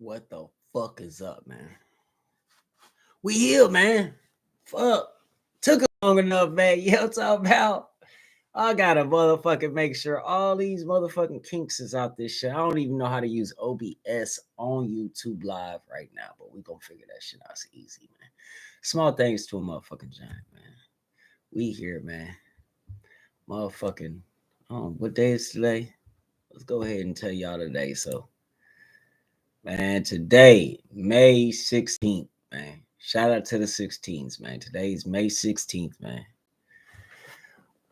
What the fuck is up, man? We here, man. Fuck. Took long enough, man. Yo, talk about. I gotta motherfucking make sure all these motherfucking kinks is out this shit. I don't even know how to use OBS on YouTube Live right now, but we gonna figure that shit out. It's easy, man. Small things to a motherfucking giant, man. We here, man. Motherfucking. What day is today? Let's go ahead and tell y'all today. So, man, today, May 16th, man. Shout out to the 16th, man. Today's May 16th, man.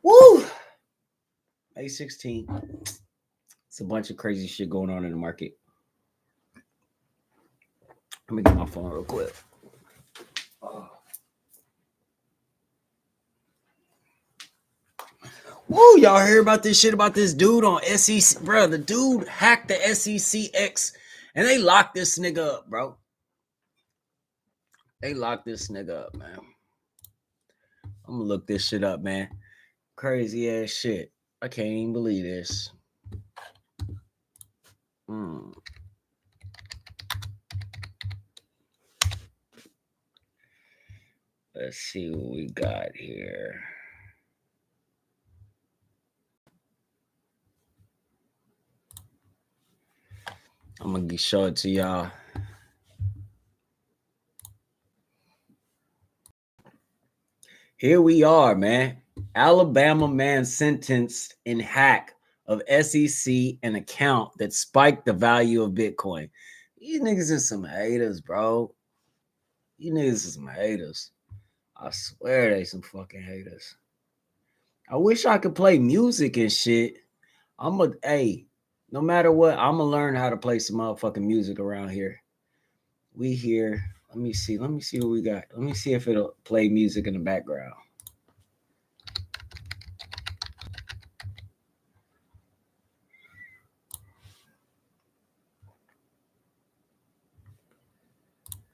Woo! May 16th. It's a bunch of crazy shit going on in the market. Let me get my phone real quick. Woo, y'all hear about this shit about this dude on SEC? Bro, the dude hacked the SECX and they locked this nigga up, bro. They locked this nigga up, man. I'm gonna look this shit up, man. Crazy ass shit. I can't even believe this. Let's see what we got here. I'm gonna show it to y'all. Here we are, man. Alabama man sentenced in hack of SEC an account that spiked the value of Bitcoin. These niggas is some haters, bro. You niggas is some haters. I swear they some fucking haters. I wish I could play music and shit. No matter what, I'm gonna learn how to play some motherfucking music around here. We here. Let me see what we got. Let me see if it'll play music in the background.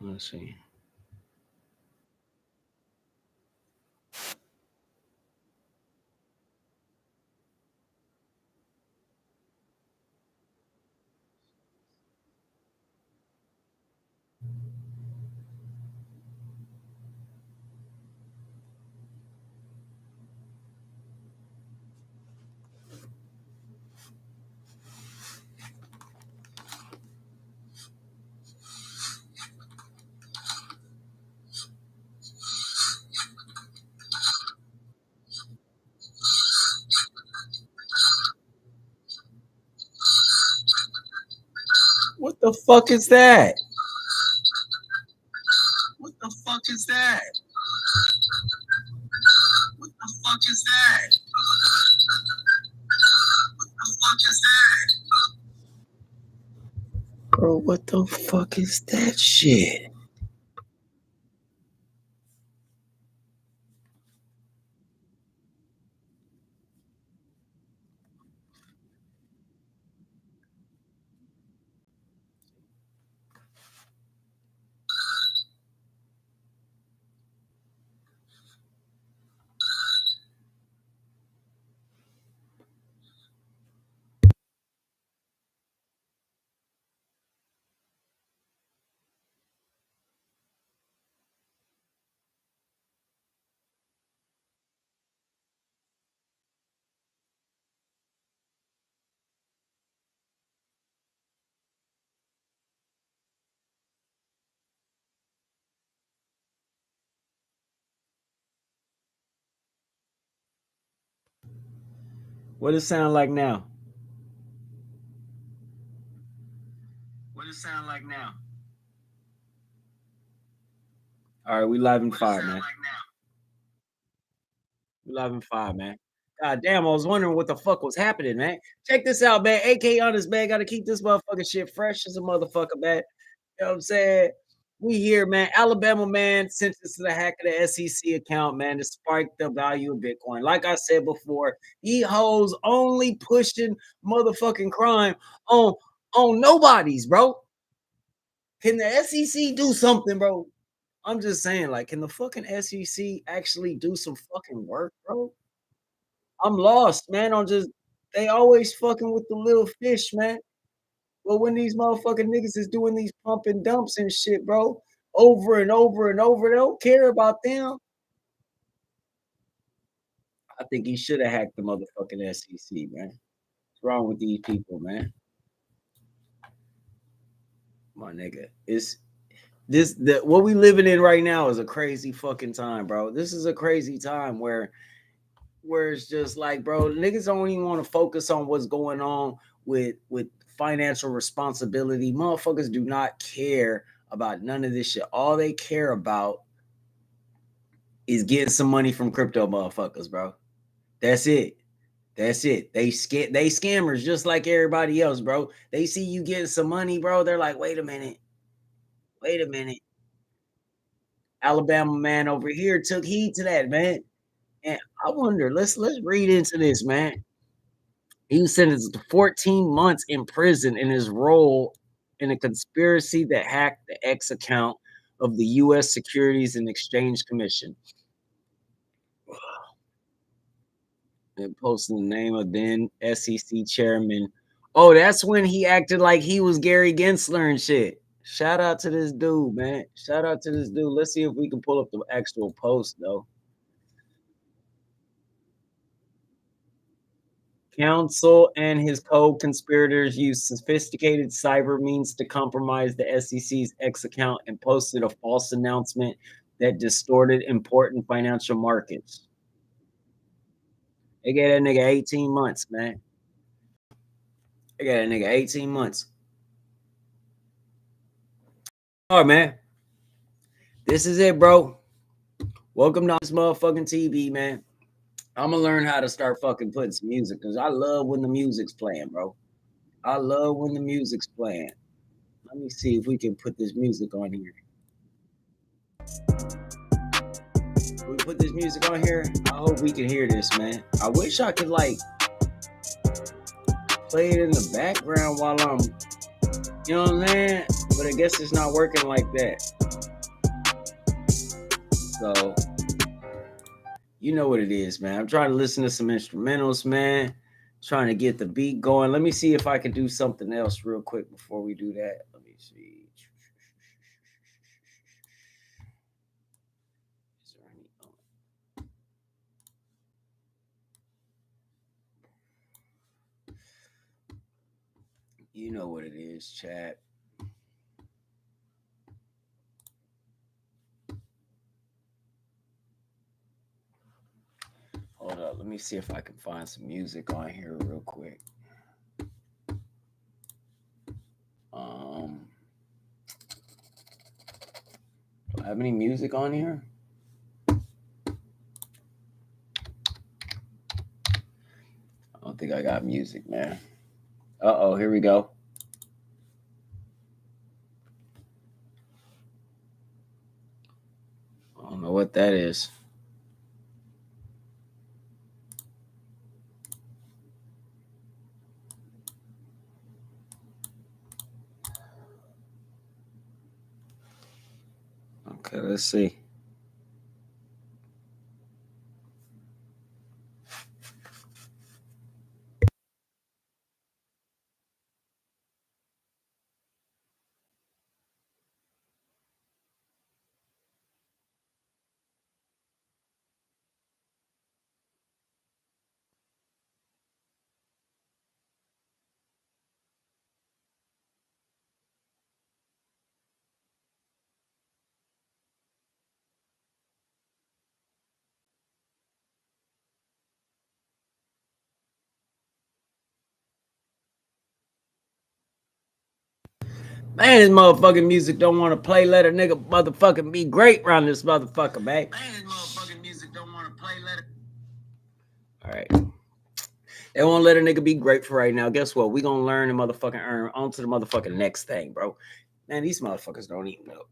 Let's see. What the fuck is that? What the fuck is that? What the fuck is that? What the fuck is that? Bro, what the fuck is that shit? What does it sound like now? What does it sound like now? All right, we live in fire, man. We live in fire, man. God damn, I was wondering what the fuck was happening, man. Check this out, man. AK Honest, man. Gotta keep this motherfucking shit fresh as a motherfucker, man. You know what I'm saying? We here, man. Alabama man sentenced to the hack of the SEC account, man, to spike the value of Bitcoin. Like I said before, he hoes only pushing motherfucking crime on nobodies, bro. Can the SEC do something, bro? I'm just saying, like, can the fucking SEC actually do some fucking work, bro? I'm lost, man. They always fucking with the little fish, man. Well, when these motherfucking niggas is doing these pump and dumps and shit, bro, over and over and over, they don't care about them. I think he should have hacked the motherfucking SEC, man. What's wrong with these people, man? My nigga, it's this the what we living in right now is a crazy fucking time, bro. This is a crazy time where it's just like, bro, niggas don't even want to focus on what's going on with financial responsibility. Motherfuckers do not care about none of this shit. All they care about is getting some money from crypto motherfuckers, bro. That's it. That's it. They scammers just like everybody else, bro. They see you getting some money, bro. They're like, wait a minute, wait a minute. Alabama man over here took heed to that, man. And I wonder, let's read into this, man. He was sentenced to 14 months in prison in his role in a conspiracy that hacked the X account of the US Securities and Exchange Commission. And posting the name of then SEC chairman. Oh, that's when he acted like he was Gary Gensler and shit. Shout out to this dude, man. Shout out to this dude. Let's see if we can pull up the actual post though. Counsel and his co-conspirators used sophisticated cyber means to compromise the SEC's X account and posted a false announcement that distorted important financial markets. They gave that nigga 18 months, man. They got that nigga 18 months. All right, man. This is it, bro. Welcome to this motherfucking TV, man. I'm gonna learn how to start fucking putting some music because I love when the music's playing, bro. I love when the music's playing. Let me see if we can put this music on here. We put this music on here. I hope we can hear this, man. I wish I could like play it in the background while I'm, you know what I'm saying? But I guess it's not working like that. So, you know what it is, man. I'm trying to listen to some instrumentals, man. Trying to get the beat going. Let me see if I can do something else real quick before we do that. Let me see. Is there any? You know what it is, chat. Hold up. Let me see if I can find some music on here real quick. Do I have any music on here? I don't think I got music, man. Uh-oh, here we go. I don't know what that is. Okay, let's see. Man, this motherfucking music don't want to play. Let a nigga motherfucking be great around this motherfucker, man. Man, this motherfucking music don't want to play. Let it. All right. They won't let a nigga be great for right now. Guess what? We gonna learn and motherfucking earn on to the motherfucking next thing, bro. Man, these motherfuckers don't even know.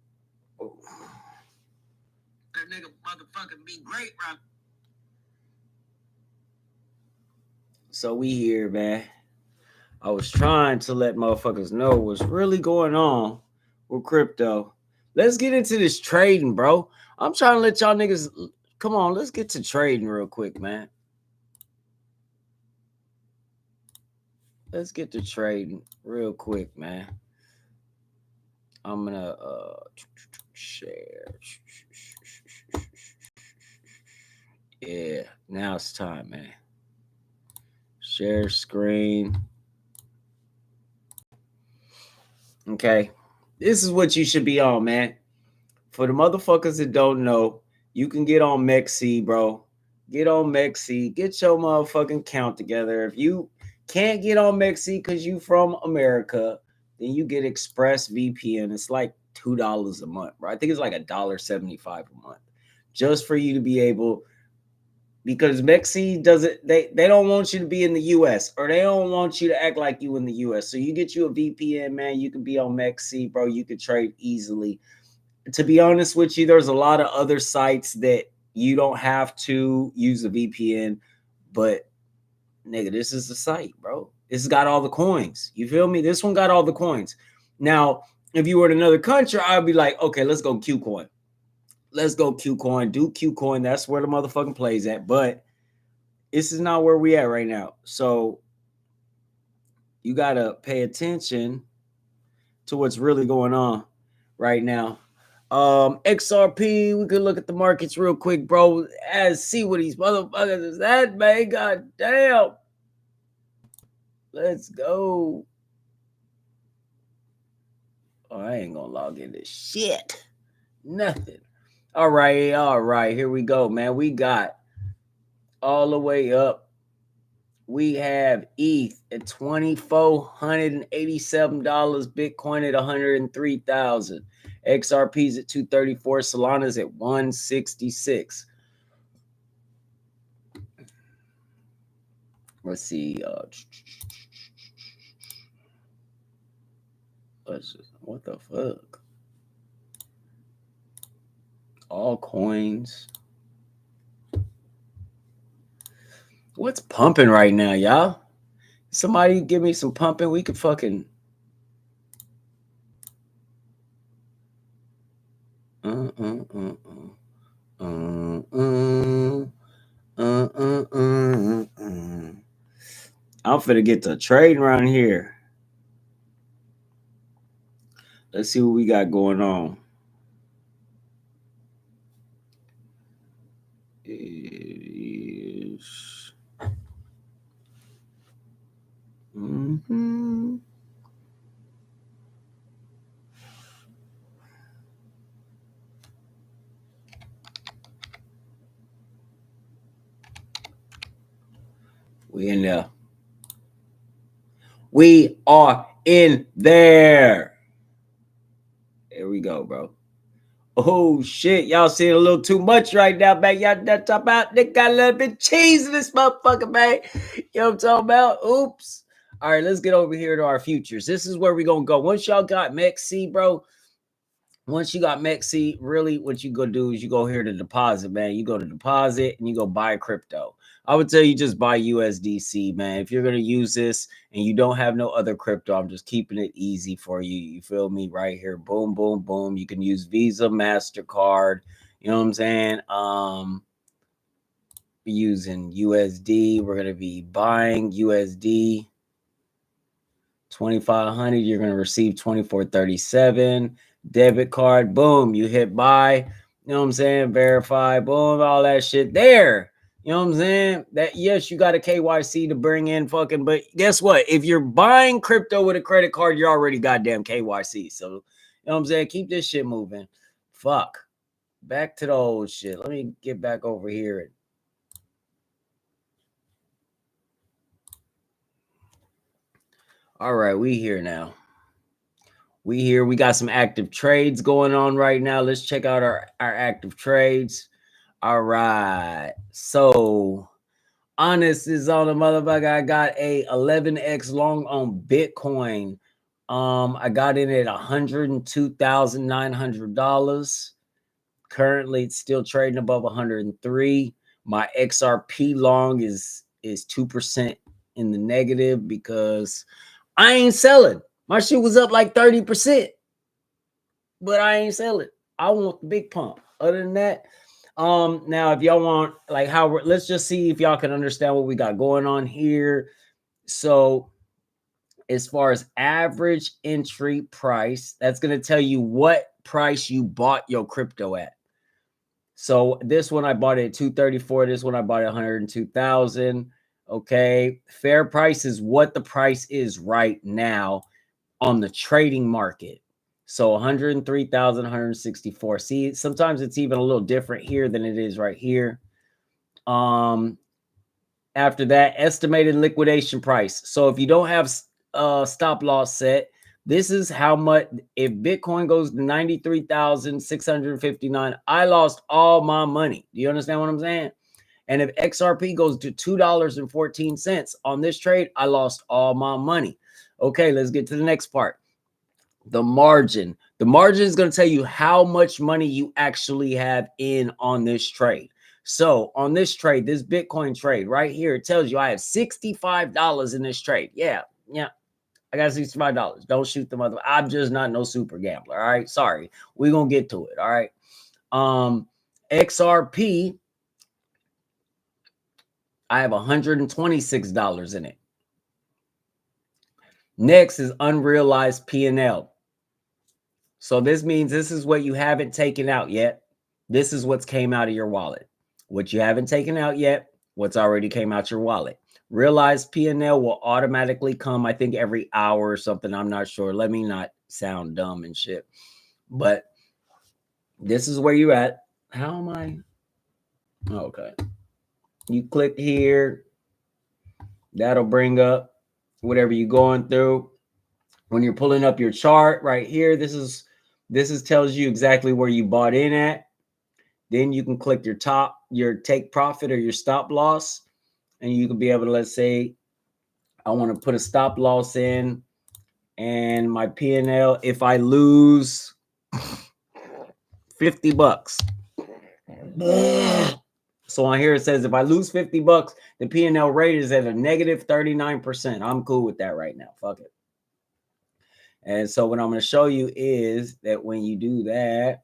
Oh. That nigga motherfucking be great, bro. So we here, man. I was trying to let motherfuckers know what's really going on with crypto. Let's get into this trading, bro. I'm trying to let y'all niggas come on. Let's get to trading real quick, man. let's get to trading real quick, man. I'm gonna share. Yeah, now it's time, man. Share screen. Okay. This is what you should be on, man. For the motherfuckers that don't know, you can get on Mexi, bro. Get on Mexi. Get your motherfucking count together. If you can't get on Mexi because you from America, then you get Express VPN. It's like $2 a month, bro. I think it's like $1.75 a month. Just for you to be able, because Mexi doesn't, they don't want you to be in the US, or they don't want you to act like you in the US. So you get you a VPN, man. You can be on Mexi, bro. You can trade easily. To be honest with you, there's a lot of other sites that you don't have to use a VPN, but nigga, this is the site, bro. This has got all the coins. You feel me? This one got all the coins. Now, if you were in another country, I'd be like, okay, let's go Qcoin. Let's go Qcoin. Do Qcoin. That's where the motherfucking plays at. But this is not where we at right now. So you gotta pay attention to what's really going on right now. XRP, we could look at the markets real quick, bro. As see what these motherfuckers is at, man. God damn. Let's go. Oh, I ain't gonna log into shit. Nothing. All right. Here we go, man. We got all the way up. We have ETH at $2,487, Bitcoin at 103,000, XRP's at 234, Solana's at 166. Let's see. What the fuck? All coins. What's pumping right now, y'all? Somebody give me some pumping. We could fucking. I'm finna get to trading around here. Let's see what we got going on. It is. We in there. We are in there. There we go, bro. Oh shit, y'all seeing a little too much right now, man. Y'all that talk about they got a little bit of cheese in this motherfucker, man. You know what I'm talking about? Oops. All right, let's get over here to our futures. This is where we're gonna go. Once y'all got Mexi, bro. Once you got Mexi, really what you go do is you go here to deposit, man. You go to deposit and you go buy crypto. I would tell you just buy USDC, man. If you're gonna use this and you don't have no other crypto, I'm just keeping it easy for you. You feel me? Right here. Boom, boom, boom. You can use Visa, MasterCard. You know what I'm saying? Using USD. We're gonna be buying USD 2,500. You're gonna receive 2437. Debit card, boom, you hit buy, you know what I'm saying, verify, boom, all that shit there. You know what I'm saying? That yes, you got a KYC to bring in fucking, but guess what? If you're buying crypto with a credit card, you're already goddamn KYC. So, you know what I'm saying? Keep this shit moving. Fuck. Back to the old shit. Let me get back over here. All right, we here now. We got some active trades going on right now. Let's check out our active trades. All right. So Honest is on the motherfucker. I got a 11x long on Bitcoin. I got in at $102,900. Currently, it's still trading above 103. My XRP long is 2% in the negative because I ain't selling. My shit was up like 30%, but I ain't selling. I want the big pump. Other than that, now if y'all want like how let's just see if y'all can understand what we got going on here. So as far as average entry price, that's going to tell you what price you bought your crypto at. So this one I bought it at 234. This one I bought it 102,000. Okay. Fair price is what the price is right now on the trading market. So 103,164. See, sometimes it's even a little different here than it is right here. After that, estimated liquidation price. So if you don't have stop loss set, this is how much. If Bitcoin goes to 93,659, I lost all my money. Do you understand what I'm saying? And if XRP goes to $2.14 on this trade, I lost all my money. Okay, let's get to the next part. The margin. The margin is going to tell you how much money you actually have in on this trade. So on this trade, this Bitcoin trade right here, it tells you I have $65 in this trade. Yeah. I got $65. Don't shoot the mother. I'm just not no super gambler. All right. Sorry. We're going to get to it. All right. XRP, I have $126 in it. Next is unrealized P&L. So this means this is what you haven't taken out yet. This is what's came out of your wallet. What you haven't taken out yet, what's already came out your wallet. Realized P&L will automatically come, I think, every hour or something. I'm not sure. Let me not sound dumb and shit. But this is where you at. How am I? Okay. You click here. That'll bring up whatever you're going through. When you're pulling up your chart right here, this is tells you exactly where you bought in at. Then you can click your take profit or your stop loss, and you can be able to, let's say, I want to put a stop loss in, and my P&L, if I lose $50. So on here it says if I lose $50, the P&L rate is at a negative 39%. I'm cool with that right now. Fuck it. And so what I'm going to show you is that when you do that,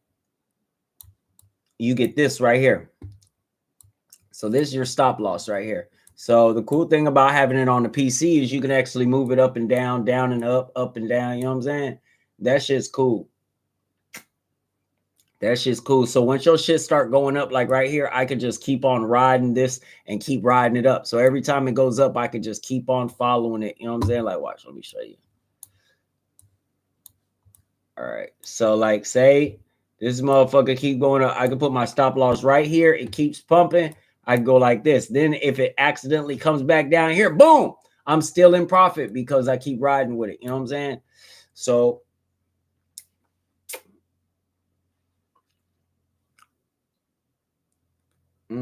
you get this right here. So this is your stop loss right here. So the cool thing about having it on the PC is you can actually move it up and down and up and down. You know what I'm saying? That shit's cool. That shit's cool. So once your shit start going up, like right here, I could just keep on riding this and keep riding it up. So every time it goes up, I could just keep on following it. You know what I'm saying? Like, watch, let me show you. All right. So like, say this motherfucker keep going up. I can put my stop loss right here. It keeps pumping. I go like this. Then if it accidentally comes back down here, boom, I'm still in profit because I keep riding with it. You know what I'm saying? So I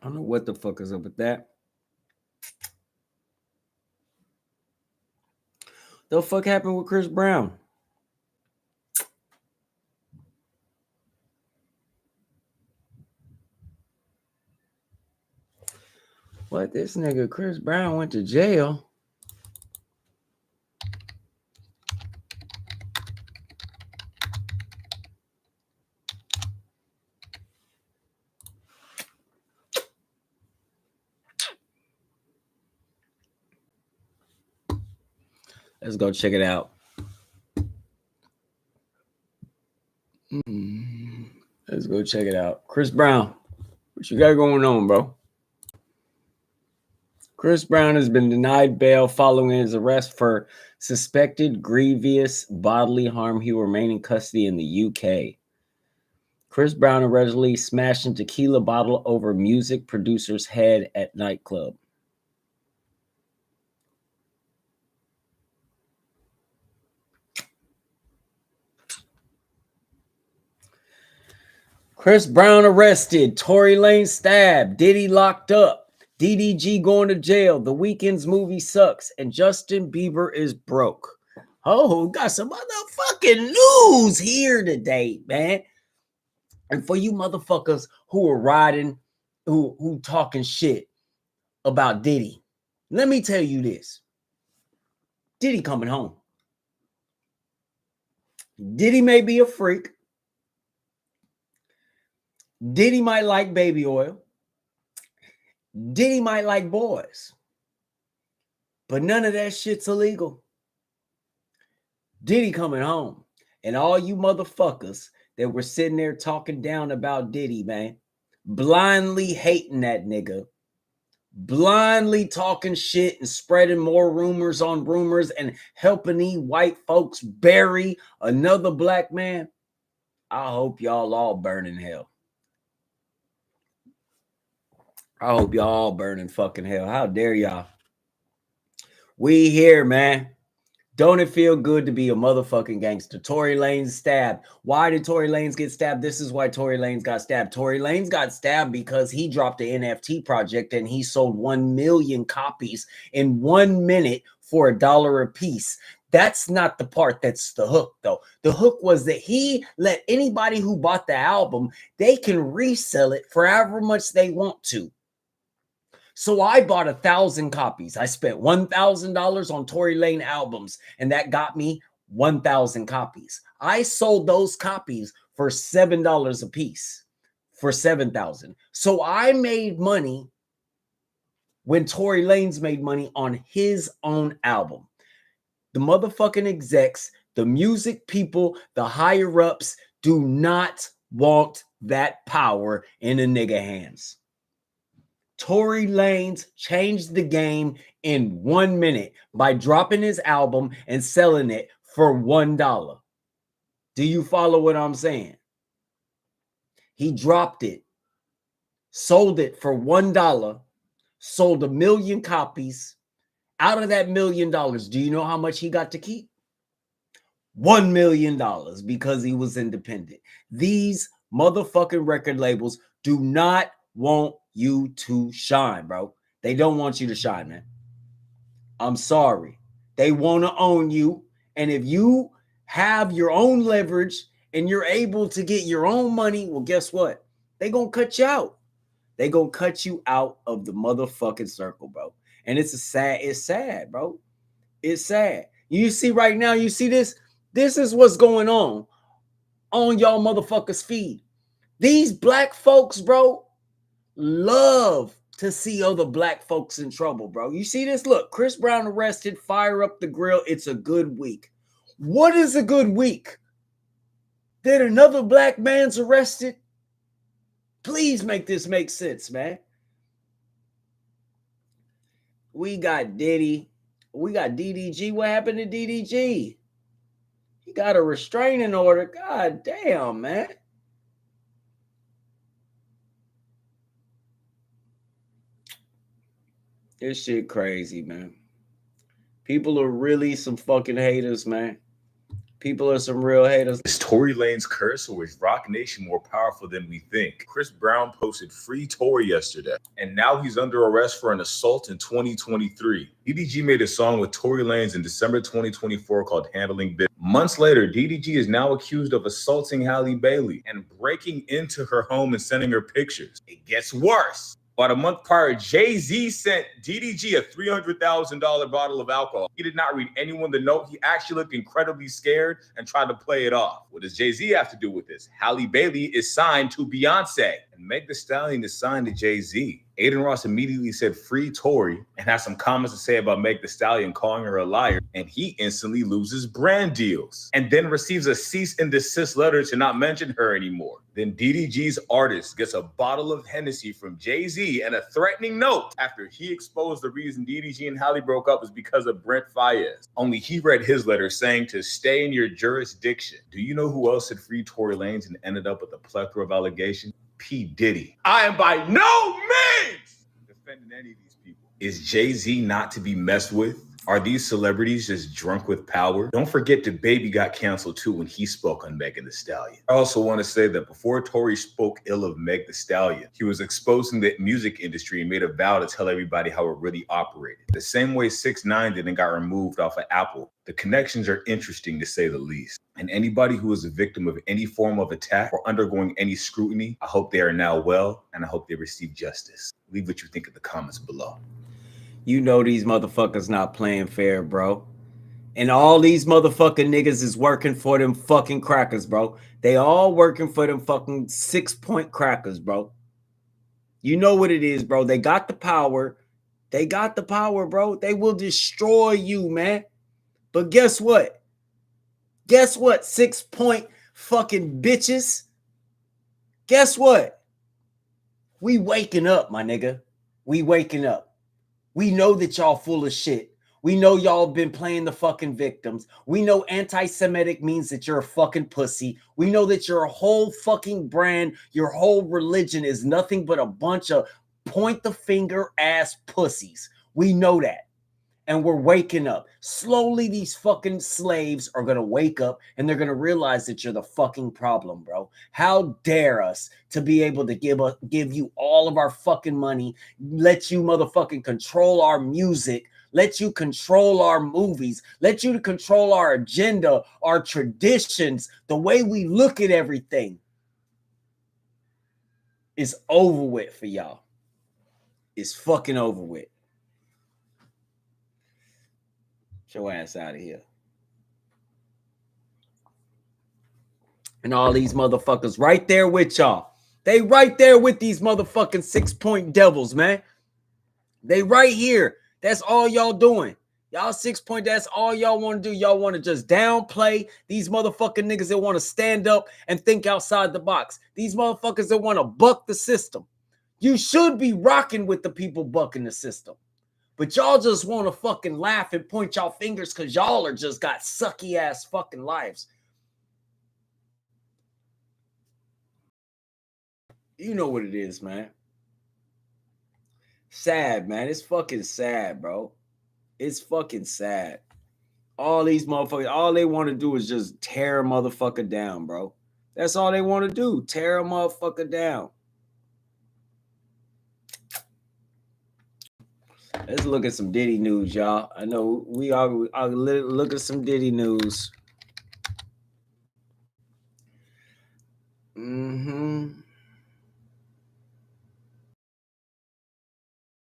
don't know what the fuck is up with that. The fuck happened with Chris Brown? What? This nigga Chris Brown went to jail. Let's go check it out. Let's go check it out. Chris Brown, what you got going on, bro? Chris Brown has been denied bail following his arrest for suspected grievous bodily harm. He will remain in custody in the UK. Chris Brown allegedly smashed a tequila bottle over music producer's head at nightclub. Chris Brown arrested, Tory Lanez stabbed, Diddy locked up, DDG going to jail, The Weeknd's movie sucks, and Justin Bieber is broke. Oh, got some motherfucking news here today, man. And for you motherfuckers who are riding, who talking shit about Diddy, let me tell you this. Diddy coming home. Diddy may be a freak. Diddy might like baby oil. Diddy might like boys. But none of that shit's illegal. Diddy coming home. And all you motherfuckers that were sitting there talking down about Diddy, man, blindly hating that nigga, blindly talking shit and spreading more rumors on rumors and helping these white folks bury another black man, I hope y'all all burn in hell. I hope y'all all burn in fucking hell. How dare y'all? We here, man. Don't it feel good to be a motherfucking gangster? Tory Lanez stabbed. Why did Tory Lanez get stabbed? This is why Tory Lanez got stabbed. Tory Lanez got stabbed because he dropped the NFT project and he sold 1 million copies in 1 minute for $1 a piece. That's not the part that's the hook, though. The hook was that he let anybody who bought the album, they can resell it for however much they want to. So I bought 1,000 copies. I spent $1,000 on Tory Lanez albums, and that got me 1,000 copies. I sold those copies for $7 a piece for 7,000. So I made money when Tory Lanez made money on his own album. The motherfucking execs, the music people, the higher ups do not want that power in a nigga hands. Tory Lanez changed the game in 1 minute by dropping his album and selling it for $1. Do you follow what I'm saying? He dropped it, sold it for $1, sold 1 million copies. Out of that $1 million, do you know how much he got to keep? $1 million because he was independent. These motherfucking record labels do not want you to shine, bro. They don't want you to shine, man. I'm sorry. They want to own you. And if you have your own leverage and you're able to get your own money, well, guess what? They're going to cut you out. They're going to cut you out of the motherfucking circle, bro. And it's sad, bro. It's sad. You see right now, you see this? This is what's going on y'all motherfuckers' feed. These black folks, bro, love to see other black folks in trouble, bro. You see this? Look, Chris Brown arrested, fire up the grill. It's a good week. What is a good week? That another black man's arrested? Please make this make sense, man. We got Diddy. We got DDG. What happened to DDG? He got a restraining order. God damn, man. This shit crazy, man. People are really some fucking haters, man. People are some real haters. Is Tory Lanez curse, or is Rock Nation more powerful than we think? Chris Brown posted free Tory yesterday, and now he's under arrest for an assault in 2023. DDG made a song with Tory Lanez in December 2024 called Handling Business. Months later, DDG is now accused of assaulting Halle Bailey and breaking into her home and sending her pictures. It gets worse. About a month prior, Jay-Z sent DDG a $300,000 bottle of alcohol. He did not read anyone the note. He actually looked incredibly scared and tried to play it off. What does Jay-Z have to do with this? Halle Bailey is signed to Beyonce, and Meg Thee Stallion is signed to Jay-Z. Aiden Ross immediately said free Tory and has some comments to say about Meg Thee Stallion calling her a liar, and he instantly loses brand deals and then receives a cease and desist letter to not mention her anymore. Then DDG's artist gets a bottle of Hennessy from Jay-Z and a threatening note after he exposed the reason DDG and Halle broke up was because of Brent Faiyaz. Only he read his letter saying to stay in your jurisdiction. Do you know who else had freed Tory Lanez and ended up with a plethora of allegations? P. Diddy. I am by no means defending any of these people. Is Jay-Z not to be messed with? Are these celebrities just drunk with power? Don't forget that Baby got canceled too when he spoke on Megan Thee Stallion. I also want to say that before Tory spoke ill of Meg Thee Stallion, he was exposing the music industry and made a vow to tell everybody how it really operated. The same way 6ix9ine did and got removed off of Apple. The connections are interesting to say the least. And anybody who is a victim of any form of attack or undergoing any scrutiny, I hope they are now well and I hope they receive justice. Leave what you think in the comments below. You know these motherfuckers not playing fair, bro. And all these motherfucking niggas is working for them fucking crackers, bro. They all working for them fucking 6-point crackers, bro. You know what it is, bro. They got the power. They got the power, bro. They will destroy you, man. But guess what? Guess what? 6-point fucking bitches. Guess what? We waking up, my nigga. We waking up. We know that y'all full of shit. We know y'all been playing the fucking victims. We know anti-Semitic means that you're a fucking pussy. We know that your whole fucking brand, your whole religion is nothing but a bunch of point the finger ass pussies. We know that. And we're waking up. Slowly, these fucking slaves are going to wake up and they're going to realize that you're the fucking problem, bro. How dare us to be able to give you all of our fucking money, let you motherfucking control our music, let you control our movies, let you control our agenda, our traditions, the way we look at everything. It's over with for y'all. It's fucking over with. Get your ass out of here. And all these motherfuckers right there with y'all. They right there with these motherfucking 6-point devils, man. They right here. That's all y'all doing. Y'all 6-point, that's all y'all want to do. Y'all want to just downplay these motherfucking niggas that want to stand up and think outside the box. These motherfuckers that want to buck the system. You should be rocking with the people bucking the system. But y'all just want to fucking laugh and point y'all fingers because y'all are just got sucky ass fucking lives. You know what it is, man. Sad, man. It's fucking sad, bro. It's fucking sad. All these motherfuckers, all they want to do is just tear a motherfucker down, bro. That's all they want to do. Tear a motherfucker down. Let's look at some Diddy news, y'all. I know we are look at some Diddy news.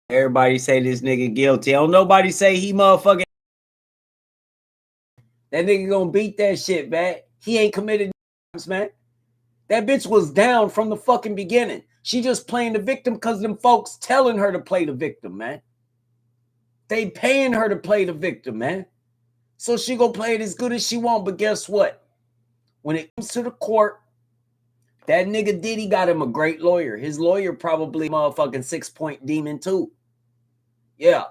Everybody say this nigga guilty. Don't nobody say he motherfucking. That nigga gonna beat that shit, man. He ain't committed crimes, man. That bitch was down from the fucking beginning. She just playing the victim because them folks telling her to play the victim, man. They paying her to play the victim, man. So she gonna play it as good as she want. But guess what? When it comes to the court, that nigga Diddy got him a great lawyer. His lawyer probably motherfucking 6-point demon too. Yeah.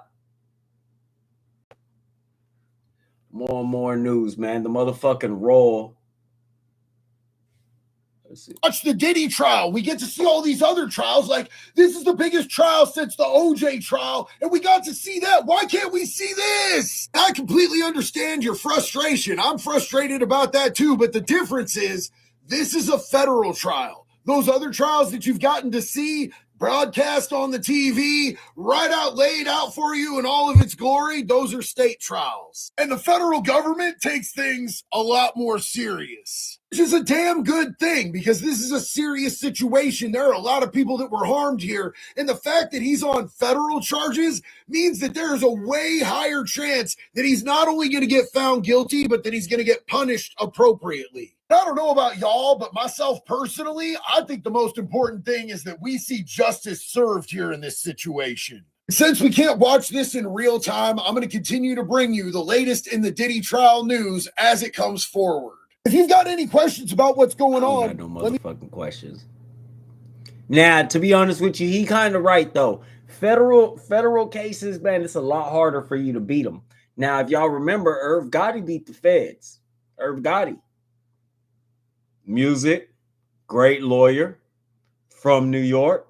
More and more news, man. The motherfucking roll. Watch the Diddy trial. We get to see all these other trials. Like, this is the biggest trial since the OJ trial, and we got to see that. Why can't we see this? I completely understand your frustration. I'm frustrated about that too, but the difference is this is a federal trial. Those other trials that you've gotten to see broadcast on the TV, right out, laid out for you in all of its glory, those are state trials. And the federal government takes things a lot more serious, which is a damn good thing because this is a serious situation. There are a lot of people that were harmed here. And the fact that he's on federal charges means that there is a way higher chance that he's not only going to get found guilty, but that he's going to get punished appropriately. I don't know about y'all, but myself personally, I think the most important thing is that we see justice served here in this situation. Since we can't watch this in real time, I'm going to continue to bring you the latest in the Diddy trial news as it comes forward. If you've got any questions about what's going on, I got no motherfucking questions. Now, to be honest with you, he kind of right though. Federal cases, man, it's a lot harder for you to beat them. Now, if y'all remember, Irv Gotti beat the feds. Irv Gotti. Music, great lawyer from New York.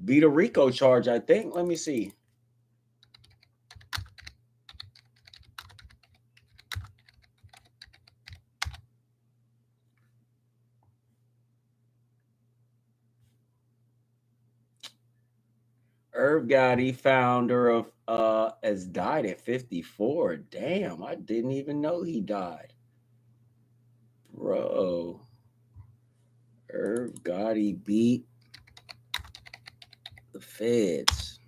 Beat a RICO charge, I think. Let me see. Irv Gotti, founder of has died at 54. Damn, I didn't even know he died. Bro. Irv Gotti beat the feds.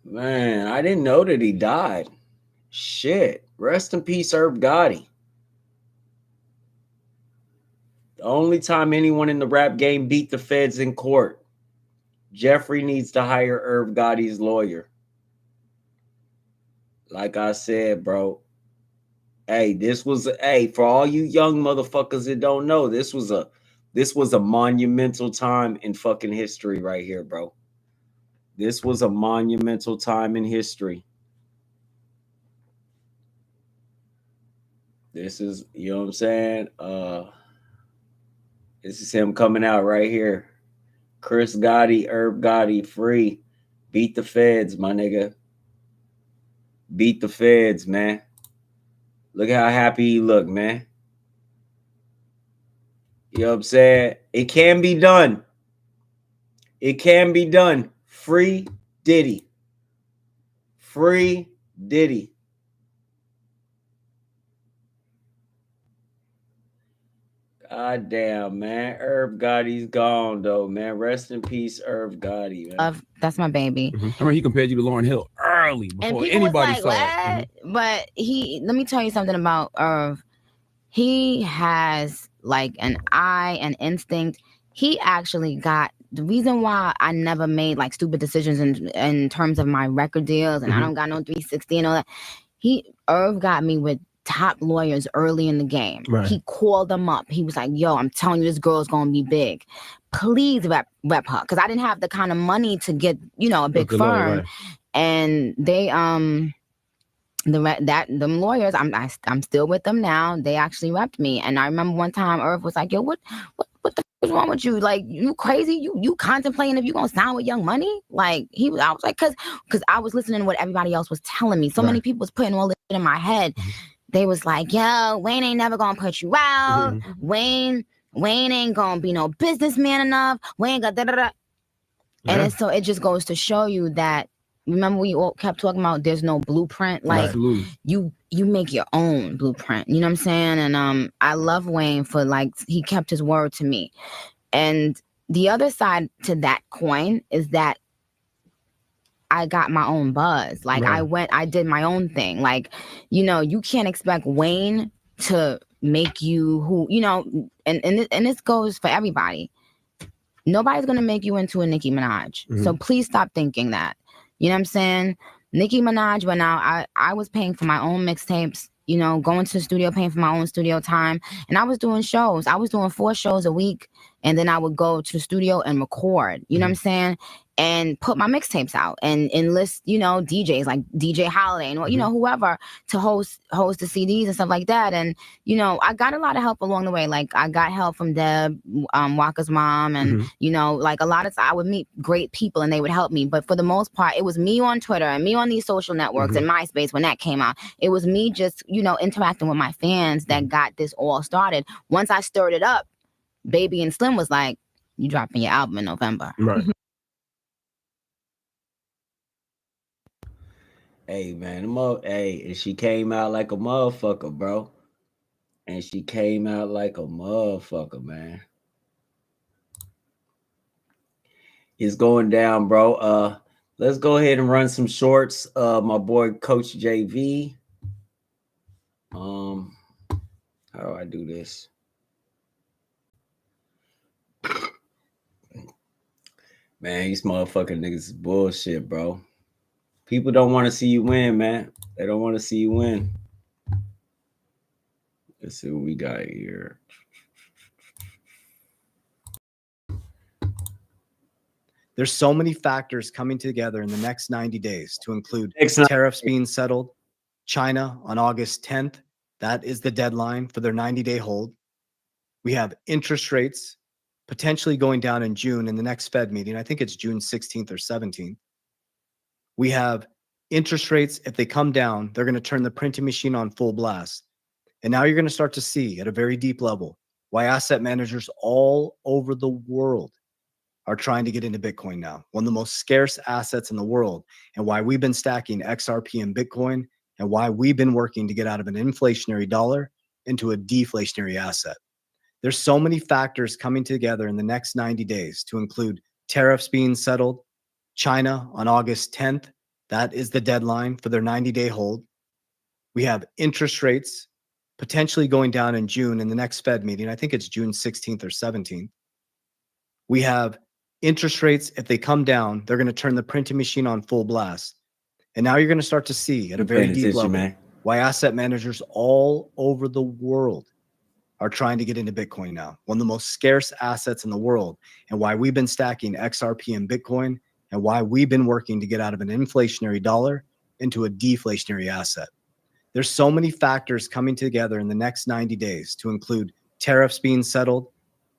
Man, I didn't know that he died. Shit. Rest in peace, Irv Gotti. The only time anyone in the rap game beat the feds in court. Jeffrey needs to hire Irv Gotti's lawyer. Like I said, bro. Hey, for all you young motherfuckers that don't know, this was a monumental time in fucking history right here, bro. This was a monumental time in history. This is, you know what I'm saying? This is him coming out right here. Chris Gotti, Irv Gotti, free. Beat the feds, my nigga. Beat the feds, man. Look how happy he look, man. You know what I'm saying? It can be done. It can be done. Free Diddy. Free Diddy. God damn, man. Irv Gotti's gone, though, man. Rest in peace, Irv Gotti, man. That's my baby. I remember he compared you to Lauryn Hill early before anybody saw it. But let me tell you something about Irv. He has like an eye, an instinct. He actually got the reason why I never made like stupid decisions in terms of my record deals, and I don't got no 360 and all that. Irv got me with top lawyers early in the game. Right. He called them up. He was like, yo, I'm telling you, this girl's gonna be big. Please rep her. Because I didn't have the kind of money to get, a big firm. Lawyer, right. And they them lawyers, I'm still with them now. They actually repped me. And I remember one time Irv was like, yo, what the f is wrong with you? Like, you crazy? You contemplating if you gonna sign with Young Money? Like, I was like, cause I was listening to what everybody else was telling me. So many people was putting all this shit in my head. They was like, yo, Wayne ain't never gonna put you out. Wayne ain't gonna be no businessman enough. Wayne got da-da-da. And so it just goes to show you that, remember we all kept talking about there's no blueprint. Like, you make your own blueprint. You know what I'm saying? And I love Wayne for, like, he kept his word to me. And the other side to that coin is that I got my own buzz. Like, I did my own thing. Like, you can't expect Wayne to make you who, and this goes for everybody. Nobody's going to make you into a Nicki Minaj. So please stop thinking that. You know what I'm saying? Nicki Minaj went out. I was paying for my own mixtapes, going to the studio, paying for my own studio time. And I was doing shows. I was doing 4 shows a week. And then I would go to the studio and record, you know what I'm saying? And put my mixtapes out and enlist, DJs like DJ Holiday and, whoever to host the CDs and stuff like that. And, I got a lot of help along the way. Like, I got help from Deb, Waka's mom. And, like, a lot of times I would meet great people and they would help me. But for the most part, it was me on Twitter and me on these social networks and MySpace when that came out. It was me just, interacting with my fans that got this all started. Once I stirred it up, Baby and Slim was like, you dropping your album in November. Right. Hey, man, and she came out like a motherfucker, bro. And she came out like a motherfucker, man. It's going down, bro. Let's go ahead and run some shorts. My boy Coach JV. How do I do this? Man, these motherfucking niggas is bullshit, bro. People don't want to see you win, man. They don't want to see you win. Let's see what we got here. There's so many factors coming together in the next 90 days to include tariffs being settled, China on August 10th. That is the deadline for their 90-day hold. We have interest rates potentially going down in June in the next Fed meeting. I think it's June 16th or 17th. We have interest rates. If they come down, they're going to turn the printing machine on full blast. And now you're going to start to see at a very deep level why asset managers all over the world are trying to get into Bitcoin now, one of the most scarce assets in the world, and why we've been stacking XRP and Bitcoin, and why we've been working to get out of an inflationary dollar into a deflationary asset. There's so many factors coming together in the next 90 days to include tariffs being settled, China on August 10th. That is the deadline for their 90-day hold. We have interest rates potentially going down in June in the next Fed meeting. I think it's June 16th or 17th. We have interest rates. If they come down, they're going to turn the printing machine on full blast. And now you're going to start to see at a very deep level why asset managers all over the world are trying to get into Bitcoin now, one of the most scarce assets in the world, and why we've been stacking XRP and Bitcoin, and why we've been working to get out of an inflationary dollar into a deflationary asset. There's so many factors coming together in the next 90 days to include tariffs being settled,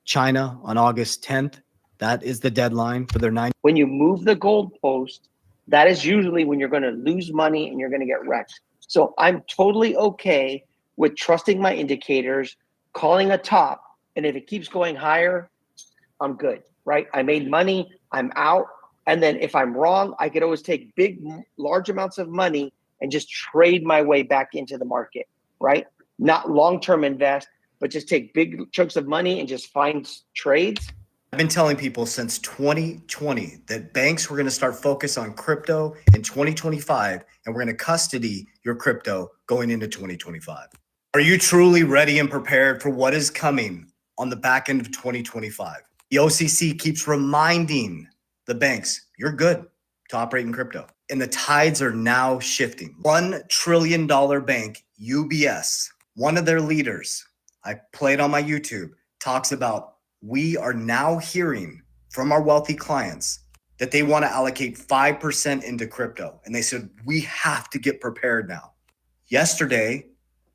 China on August 10th. That is the deadline for their 90. When you move the goalpost, that is usually when you're going to lose money and you're going to get wrecked. So I'm totally okay with trusting my indicators, calling a top, and if it keeps going higher, I'm good, right? I made money, I'm out. And then if I'm wrong, I could always take large amounts of money and just trade my way back into the market, right? Not long-term invest, but just take big chunks of money and just find trades. I've been telling people since 2020 that banks were going to start focus on crypto in 2025, and we're going to custody your crypto going into 2025. Are you truly ready and prepared for what is coming on the back end of 2025? The OCC keeps reminding the banks, you're good to operate in crypto. And the tides are now shifting. $1 trillion bank, UBS, one of their leaders, I played on my YouTube, talks about we are now hearing from our wealthy clients that they want to allocate 5% into crypto. And they said, we have to get prepared now. Yesterday,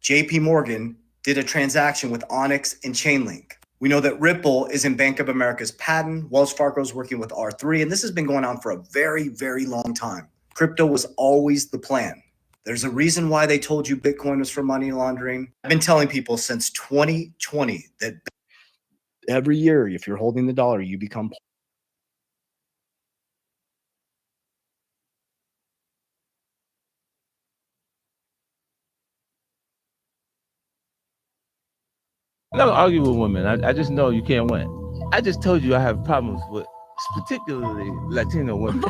JP Morgan did a transaction with Onyx and Chainlink. We know that Ripple is in Bank of America's patent. Wells Fargo is working with R3. And this has been going on for a very, very long time. Crypto was always the plan. There's a reason why they told you Bitcoin was for money laundering. I've been telling people since 2020 that every year, if you're holding the dollar, you become poor. I don't argue with women. I just know you can't win. I just told you I have problems with particularly Latino women.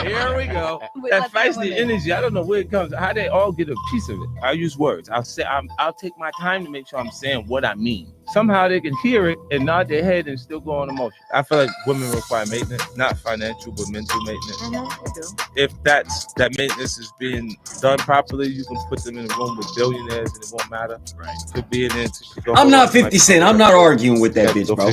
Here we go. That feisty energy, I don't know where it comes, how they all get a piece of it. I use words. I'll take my time to make sure I'm saying what I mean. Somehow they can hear it and nod their head and still go on emotion. I feel like women require maintenance, not financial, but mental maintenance. If that maintenance is being done properly, you can put them in a room with billionaires and it won't matter. Right. Could be in it. I'm not 50 Cent. I'm not arguing with that bitch, bro.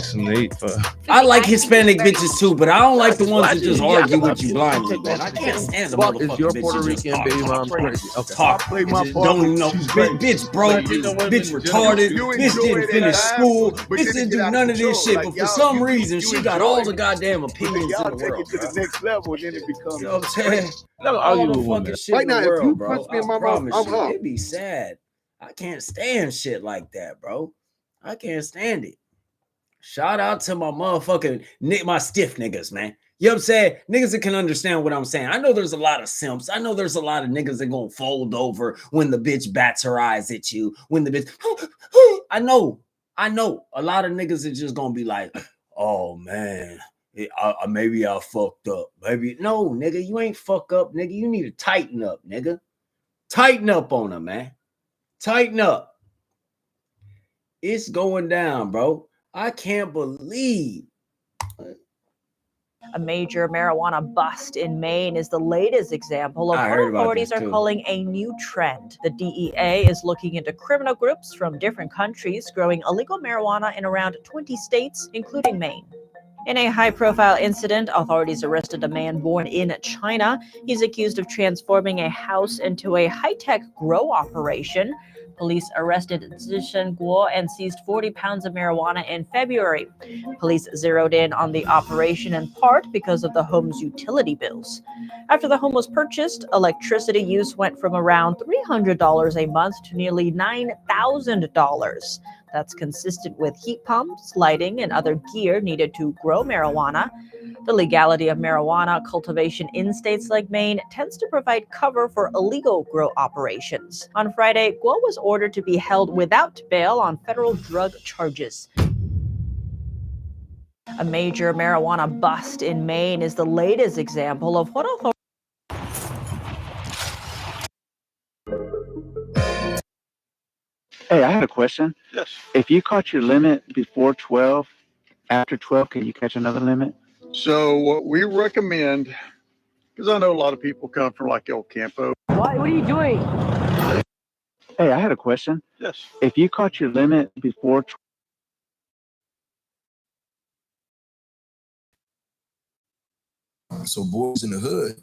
I like Hispanic bitches too, but I don't like the ones that just argue with you blindly, man. I can't stand the motherfucking Is your bitch Puerto that just Rican baby mom crazy? Okay. talk. Don't even know. Bitch broke. Bitch retarded. Bitch didn't finish school. Bitch didn't do none of this shit. But for some reason, she got all the goddamn opinions in the world. Take it to the next level, and then it becomes. You know what I'm saying? Never All argue the with fucking women. shit in the world, bro. I promise you, it'd be sad. I can't stand shit like that, bro. I can't stand it. Shout out to my motherfucking my stiff niggas, man. You know what I'm saying? Niggas that can understand what I'm saying. I know there's a lot of simps. I know there's a lot of niggas that gonna fold over when the bitch bats her eyes at you. When the bitch, I know. A lot of niggas are just gonna be like, oh man, maybe I fucked up. Maybe no, nigga, you ain't fuck up, nigga. You need to tighten up, nigga. Tighten up on her, man. Tighten up. It's going down, bro. I can't believe. A major marijuana bust in Maine is the latest example of what authorities are calling a new trend. The DEA is looking into criminal groups from different countries growing illegal marijuana in around 20 states, including Maine. In a high-profile incident, authorities arrested a man born in China. He's accused of transforming a house into a high-tech grow operation. Police arrested Zishen Guo and seized 40 pounds of marijuana in February. Police zeroed in on the operation in part because of the home's utility bills. After the home was purchased, electricity use went from around $300 a month to nearly $9,000. That's consistent with heat pumps, lighting, and other gear needed to grow marijuana. The legality of marijuana cultivation in states like Maine tends to provide cover for illegal grow operations. On Friday, Guo was ordered to be held without bail on federal drug charges. A major marijuana bust in Maine is the latest example of what authorities. Hey, I had a question. Yes. If you caught your limit before 12, after 12, can you catch another limit? So what we recommend, because I know a lot of people come from like El Campo. What are you doing? Hey, I had a question. Yes. If you caught your limit before 12, so Boys in the Hood,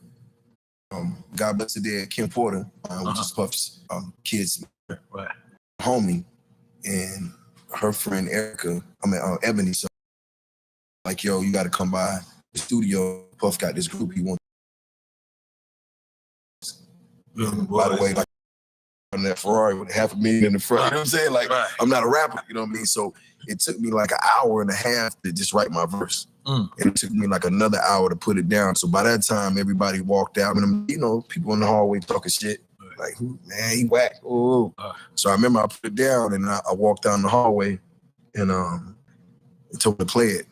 God bless the dead, Kim Porter, which is Puff's kids, Right. homie, and her friend Erica, Ebony, so like, yo, you got to come by the studio. Puff got this group he wants. By the way, like on that Ferrari with $500,000 in the front, you know what I'm saying? Like, I'm not a rapper, you know what I mean? So it took me like an hour and a half to just write my verse. And it took me like another hour to put it down. So by that time, everybody walked out, and you know, people in the hallway talking shit. Like, man, he whack. Oh. So I remember I put it down, and I walked down the hallway, and told him to play it.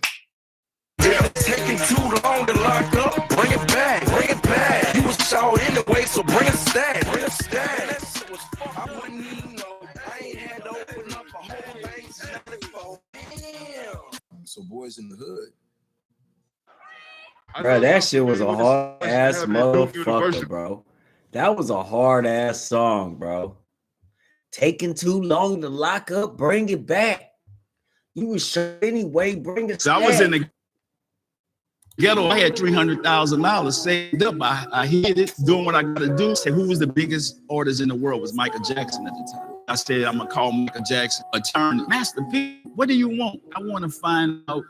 Yeah, taking too long to lock up. Bring it back, bring it back. You was short anyway, so bring a stack, bring a stack. That shit was fun. I wouldn't even know. I ain't had to open up a whole thing. Damn. So Boys in the Hood. Bro, that shit was a hard ass motherfucker, bro. That was a hard ass song, bro. Taking too long to lock up, bring it back. You was short anyway, bring it back. So I was in the ghetto. I had $300,000 saved up. I hid it, doing what I got to do. Say, who was the biggest artist in the world? It was Michael Jackson at the time. I said, I'm gonna call Michael Jackson, attorney, Master P. What do you want? I want to find out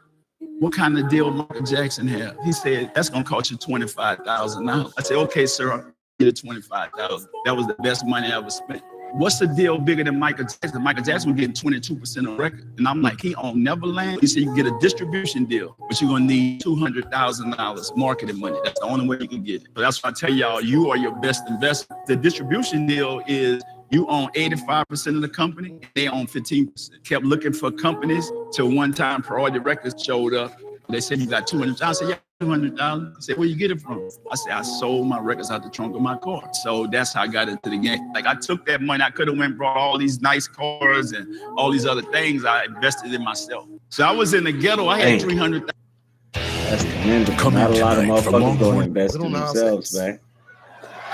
what kind of deal Michael Jackson had. He said, that's gonna cost you $25,000. I said, okay, sir, I'll get $25,000. That was the best money I ever spent. What's the deal bigger than Michael Jackson? Michael Jackson was getting 22% of record. And I'm like, he on Neverland. He said, you can get a distribution deal, but you're gonna need $200,000 marketing money. That's the only way you can get it. So that's why I tell y'all, you are your best investment. The distribution deal is you own 85% of the company, they own 15%. Kept looking for companies till one time Priority Records showed up. They said, you got $200,000. I said, yeah, $200,000. I said, where you get it from? I said, I sold my records out the trunk of my car. So that's how I got into the game. Like, I took that money, I could have went and brought all these nice cars and all these other things. I invested in myself. So I was in the ghetto, I had $300,000. That's the end. Not a lot of motherfuckers go and invest in themselves, man.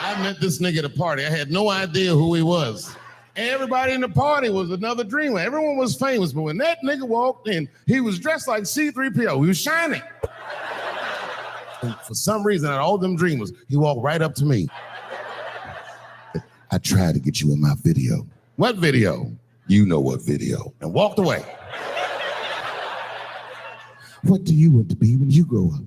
I met this nigga at a party. I had no idea who he was. Everybody in the party was another dreamer. Everyone was famous, but when that nigga walked in, he was dressed like C-3PO. He was shining. And for some reason, out of all them dreamers, he walked right up to me. I tried to get you in my video. What video? You know what video. And walked away. What do you want to be when you grow up?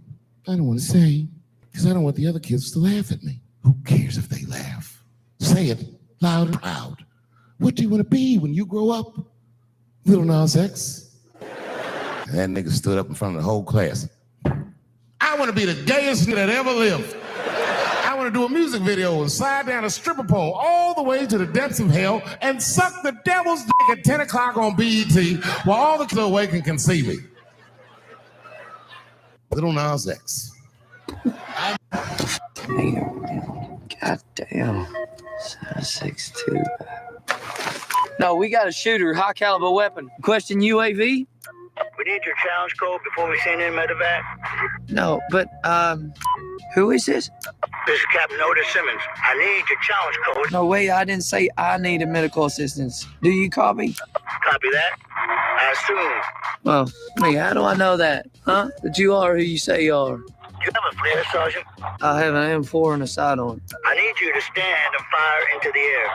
I don't want to say, because I don't want the other kids to laugh at me. Who cares if they laugh? Say it loud and proud. What do you want to be when you grow up? Little Nas X. And that nigga stood up in front of the whole class. I want to be the gayest nigga that ever lived. I want to do a music video and slide down a stripper pole all the way to the depths of hell and suck the devil's dick at 10 o'clock on BET while all the kids awake and can see me. Little Nas X. God damn. 7.62. No, we got a shooter, high caliber weapon. Question UAV? We need your challenge code before we send in medevac. No, but who is this? This is Captain Otis Simmons. I need your challenge code. No, wait, I didn't say I needed medical assistance. Do you copy? Copy that. I assume. Well, me, how do I know that? Huh? That you are who you say you are. You have a flare, Sergeant? I have an M4 and a sidearm. I need you to stand and fire into the air.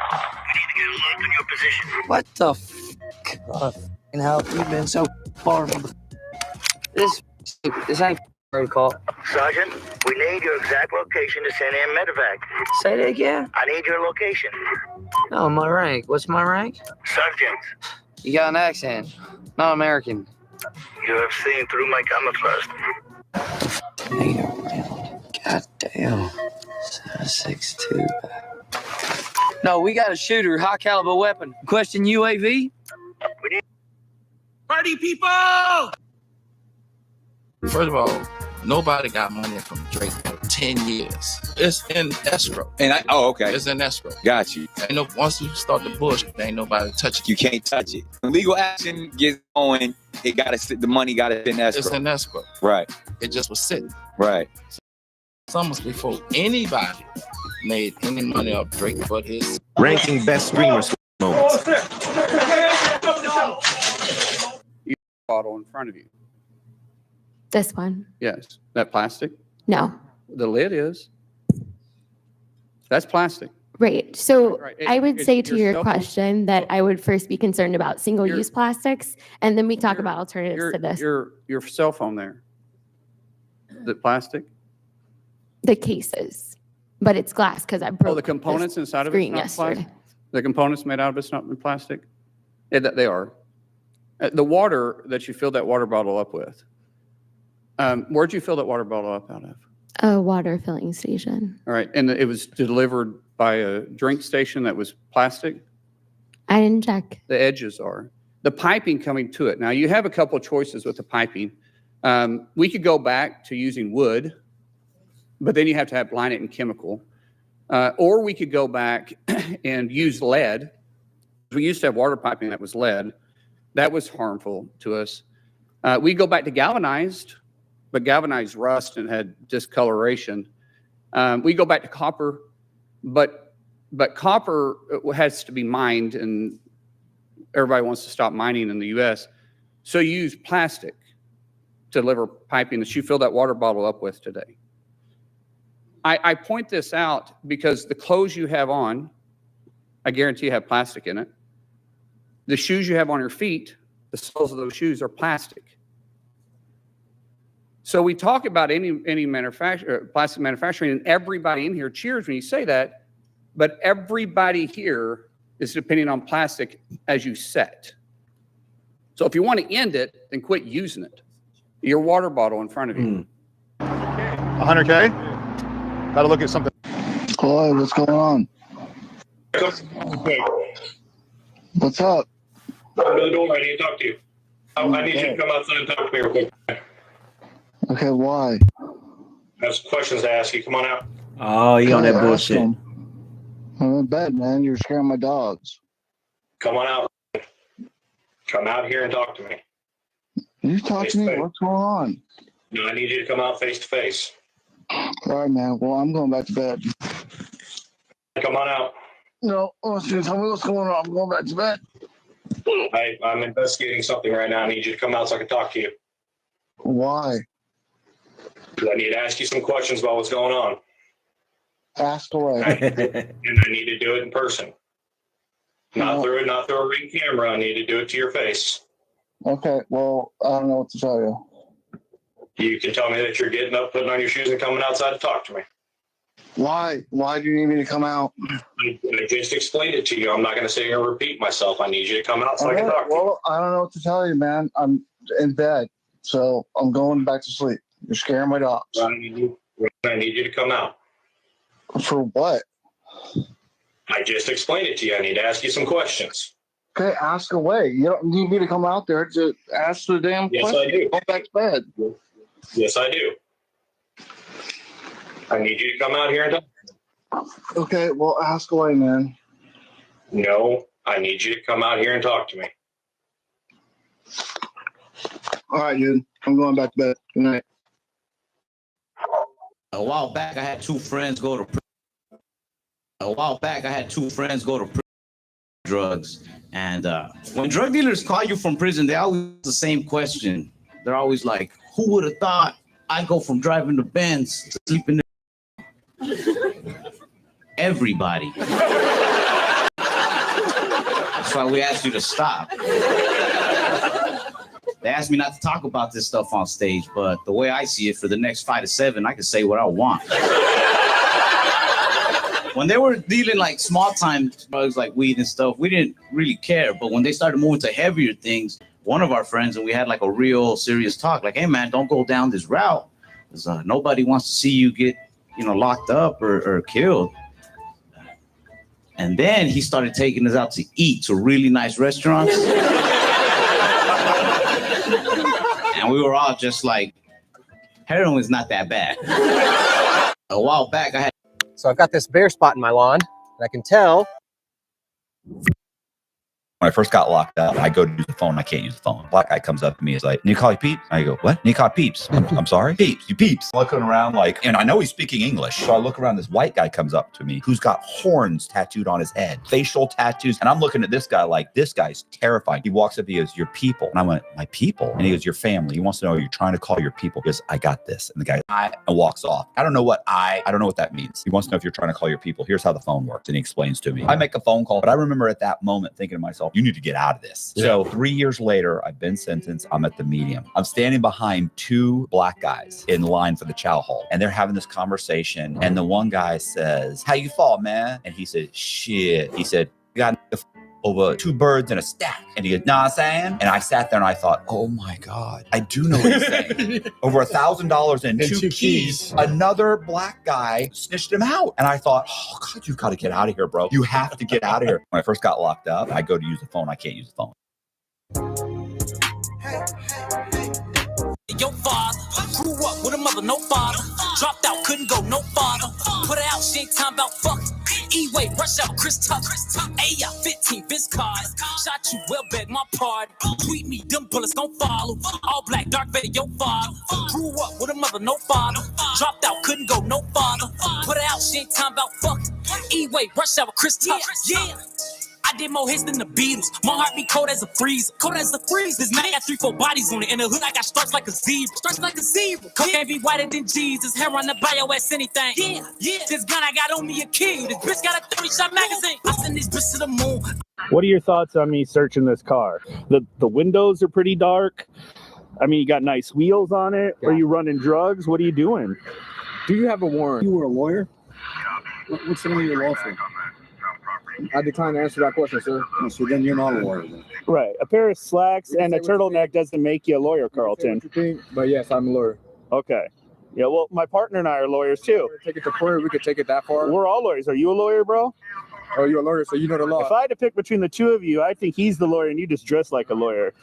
You need to get a lock on your position. What the f***? And how have you been so far from this ain't protocol. Sergeant, we need your exact location to send in medevac. Say that again? I need your location. No, my rank. What's my rank? Sergeant. You got an accent. Not American. You have seen through my camouflage. God damn. 7.62. No, we got a shooter, high caliber weapon. Question UAV? We need Party people! First of all, nobody got money from Drake for 10 years. It's in escrow. Okay. It's in escrow. Got you. Once you start the bullshit, ain't nobody touch it. You can't touch it. When legal action gets going, the money gotta sit in escrow. It's in escrow. Right. It just was sitting. Right. It's almost before anybody made any money off Drake but his ranking best streamers moments. Bottle in front of you. This one? Yes. That plastic? No. The lid is. That's plastic. Right. So Right. I would say to your cell phone- question that I would first be concerned about single-use plastics, and then we talk about alternatives to this. Your cell phone there. Is it plastic? The cases, but it's glass because I broke The components inside of screen it's not yesterday. plastic. The components made out of it's not plastic. They are. The water that you filled that water bottle up with. Where'd you fill that water bottle up out of? A water filling station. All right, and it was delivered by a drink station that was plastic. I didn't check. The edges are. The piping coming to it. Now, you have a couple of choices with the piping. We could go back to using wood, but then you have to line it in chemical. Or we could go back and use lead. We used to have water piping that was lead. That was harmful to us. We go back to galvanized, but galvanized rust and had discoloration. We go back to copper, but copper has to be mined, and everybody wants to stop mining in the U.S. So you use plastic to deliver piping that you fill that water bottle up with today. I point this out because the clothes you have on, I guarantee have plastic in it. The shoes you have on your feet, the soles of those shoes are plastic. So we talk about any plastic manufacturing, and everybody in here cheers when you say that, but everybody here is depending on plastic as you set. So if you want to end it, then quit using it. Your water bottle in front of you. 100K? Got to look at something. Hello, what's going on? What's up? Come to the door. I need to talk to you. I need you to come outside and talk to me real quick. Okay, why? I have some questions to ask you. Come on out. Oh, you on that bullshit. I'm in bed, man. You're scaring my dogs. Come on out. Come out here and talk to me. You talk to me? What's going on? No, I need you to come out face to face. All right, man. Well, I'm going back to bed. Come on out. No, I want you to tell me what's going on. I'm going back to bed. I'm investigating something right now. I need you to come out so I can talk to you. Why? I need to ask you some questions about what's going on. Ask away. And I need to do it in person. Not through a ring camera. I need to do it to your face. Okay, well, I don't know what to tell you. You can tell me that you're getting up, putting on your shoes, and coming outside to talk to me. Why? Why do you need me to come out? I just explained it to you. I'm not going to sit here and repeat myself. I need you to come out so I can talk to you. Well, I don't know what to tell you, man. I'm in bed, so I'm going back to sleep. You're scaring my dogs. I need you to come out. For what? I just explained it to you. I need to ask you some questions. Okay, ask away. You don't need me to come out there to ask the damn Yes, question. I do. Go back to bed. Yes, I do. I need you to come out here and talk. Okay, well, ask away, man. No, I need you to come out here and talk to me. All right, dude. I'm going back to bed. Good night. A while back, I had two friends go to prison. Drugs. And when drug dealers call you from prison, they always ask the same question. They're always like, who would have thought I'd go from driving the Benz to sleeping everybody. That's why we asked you to stop. They asked me not to talk about this stuff on stage, but the way I see it, for the next 5 to 7, I can say what I want. When they were dealing like small time drugs like weed and stuff, we didn't really care. But when they started moving to heavier things, one of our friends, and we had like a real serious talk, like, hey man, don't go down this route. Because nobody wants to see you get, locked up or killed. And then he started taking us out to eat to really nice restaurants. And we were all just like, heroin is not that bad. A while back, I had. So I've got this bare spot in my lawn, and I can tell. When I first got locked up, I go to use the phone. I can't use the phone. Black guy comes up to me. He's like, "Need to call you Peeps?" I go, "What? Need to call Peeps?" I'm sorry? Peeps, you Peeps. I'm looking around like, and I know he's speaking English. So I look around, this white guy comes up to me who's got horns tattooed on his head, facial tattoos. And I'm looking at this guy like, this guy's terrifying. He walks up, he goes, "Your people." And I went, "My people?" And he goes, "Your family." He wants to know, you're trying to call your people. He goes, "I got this." And the guy and walks off. I don't know what that means. He wants to know if you're trying to call your people. Here's how the phone works. And he explains to me. I make a phone call, but I remember at that moment thinking to myself, you need to get out of this. So 3 years later, I've been sentenced. I'm at the medium. I'm standing behind 2 black guys in line for the chow hall, and they're having this conversation. And the one guy says, "How you fall, man?" And he said, "Shit." He said, "You got over 2 birds in a stack." And he goes, "Nah, I'm saying." And I sat there and I thought, oh my God, I do know what he's saying. Over $1,000 and 2 keys. Another black guy snitched him out. And I thought, oh God, you've got to get out of here, bro. You have to get out of here. When I first got locked up, I go to use the phone. I can't use the phone. Your father grew up with a mother, no father. Dropped out, couldn't go no farther. Put her out, she ain't time about fuck. E-way, rush out, Chris Tucker. A 15 Vince cards. Shot you, well, beg my pardon. Tweet me, them bullets gon' follow. All black, dark Vader, your father. Grew up with a mother, no father. Dropped out, couldn't go no farther. Put her out, she ain't time about fuck. E-way, rush out, Chris Tucker. Yeah. I did more hits than the Beatles. My heart be cold as a freezer. Cold as a freezer. This man got 3-4 bodies on it. In the hood, I got stripes like a zebra. Stripes like a zebra. Cocaine be whiter than Jesus. Hair on the bio ass anything. Yeah, yeah. This gun I got on me a kill. This bitch got a 30-shot magazine. I send this bitch to the moon. What are your thoughts on me searching this car? The windows are pretty dark. I mean, you got nice wheels on it. Are you running drugs? What are you doing? Do you have a warrant? You were a lawyer? What's the name of your law firm? I decline to answer that question, sir. Oh, so then you're not a lawyer, then. Right. A pair of slacks and a turtleneck doesn't make you a lawyer, Carlton. But yes, I'm a lawyer. Okay. Yeah, well, my partner and I are lawyers, too. Take it to court. We could take it that far. We're all lawyers. Are you a lawyer, bro? Oh, you're a lawyer, so you know the law. If I had to pick between the two of you, I think he's the lawyer and you just dress like a lawyer.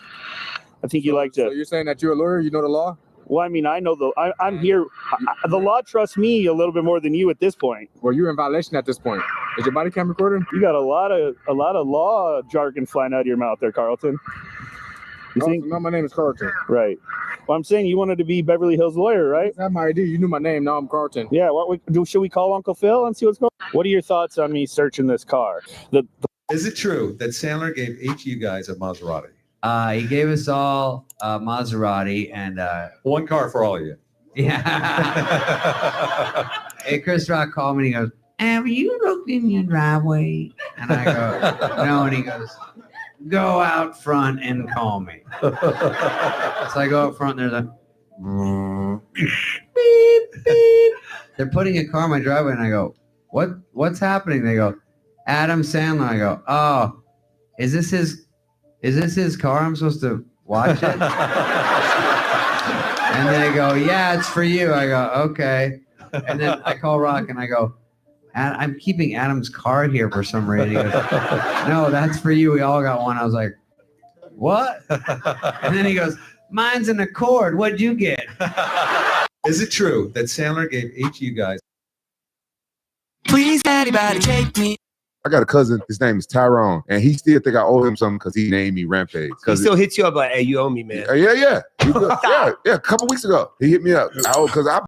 I think you like to... So you're saying that you're a lawyer? You know the law? Well, I mean, I know I'm here. The law trusts me a little bit more than you at this point. Well, you're in violation at this point. Is your body cam recording? You got a lot of law jargon flying out of your mouth there, Carlton. No, my name is Carlton. Right. Well, I'm saying you wanted to be Beverly Hills lawyer, right? That's my ID. You knew my name. Now I'm Carlton. Yeah. Should we call Uncle Phil and see what's going on? What are your thoughts on me searching this car? Is it true that Sandler gave each of you guys a Maserati? He gave us all a Maserati and one car for all of you. Yeah. Hey, Chris Rock called me and he goes, "Have you looked in your driveway?" And I go, "No." And he goes, "Go out front and call me." So I go out front and there's a beep, beep. They're putting a car in my driveway and I go, what's happening? They go, "Adam Sandler." I go, "Oh, is this his car? I'm supposed to watch it?" And they go, "Yeah, it's for you." I go, "Okay." And then I call Rock and I go, "I'm keeping Adam's car here for some reason." He goes, "No, that's for you. We all got one." I was like, "What?" And then he goes, "Mine's an Accord. What'd you get?" Is it true that Sandler gave each of you guys? Please, anybody take me. I got a cousin, his name is Tyrone, and he still think I owe him something because he named me Rampage. He still hits you up like, "Hey, you owe me, man." Yeah. A couple weeks ago, he hit me up because I